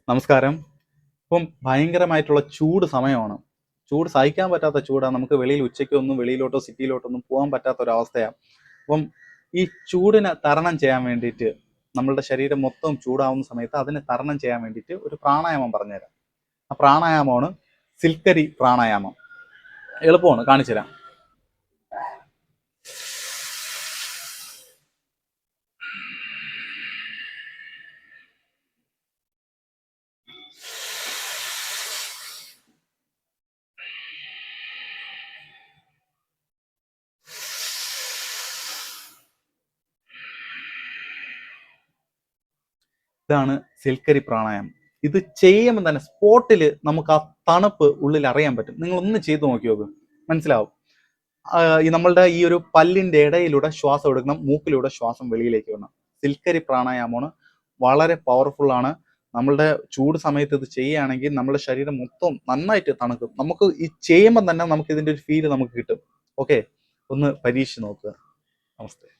നമസ്കാരം. ഇപ്പം ഭയങ്കരമായിട്ടുള്ള ചൂട് സമയമാണ്. ചൂട് സഹിക്കാൻ പറ്റാത്ത ചൂടാണ്. നമുക്ക് വെളിയിൽ ഉച്ചയ്ക്കൊന്നും വെളിയിലോട്ടോ സിറ്റിയിലോട്ടൊന്നും പോകാൻ പറ്റാത്ത ഒരവസ്ഥയാണ്. അപ്പം ഈ ചൂടിനെ തരണം ചെയ്യാൻ വേണ്ടിയിട്ട് നമ്മളുടെ ശരീരം മൊത്തം ചൂടാവുന്ന സമയത്ത് അതിനെ തരണം ചെയ്യാൻ വേണ്ടിയിട്ട് ഒരു പ്രാണായാമം പറഞ്ഞുതരാം. ആ പ്രാണായാമമാണ് സിൽക്കരി പ്രാണായാമം. എളുപ്പമാണ്, കാണിച്ചു തരാം. ഇതാണ് സിൽക്കരി പ്രാണായാമം. ഇത് ചെയ്യുമ്പോൾ തന്നെ സ്പോട്ടിൽ നമുക്ക് ആ തണുപ്പ് ഉള്ളിൽ അറിയാൻ പറ്റും. നിങ്ങൾ ഒന്ന് ചെയ്ത് നോക്കി നോക്ക്, മനസ്സിലാവും. നമ്മളുടെ ഈ ഒരു പല്ലിന്റെ ഇടയിലൂടെ ശ്വാസം എടുക്കണം, മൂക്കിലൂടെ ശ്വാസം വെളിയിലേക്ക് വിടണം. സിൽക്കരി പ്രാണായാമമാണ്, വളരെ പവർഫുൾ ആണ്. നമ്മളുടെ ചൂട് സമയത്ത് ഇത് ചെയ്യുകയാണെങ്കിൽ നമ്മുടെ ശരീരം മൊത്തം നന്നായിട്ട് തണുക്കും. നമുക്ക് ഈ ചെയ്യുമ്പോൾ തന്നെ നമുക്ക് ഇതിന്റെ ഒരു ഫീല് നമുക്ക് കിട്ടും. ഓക്കെ, ഒന്ന് പരീക്ഷിച്ച് നോക്കുക. നമസ്തേ.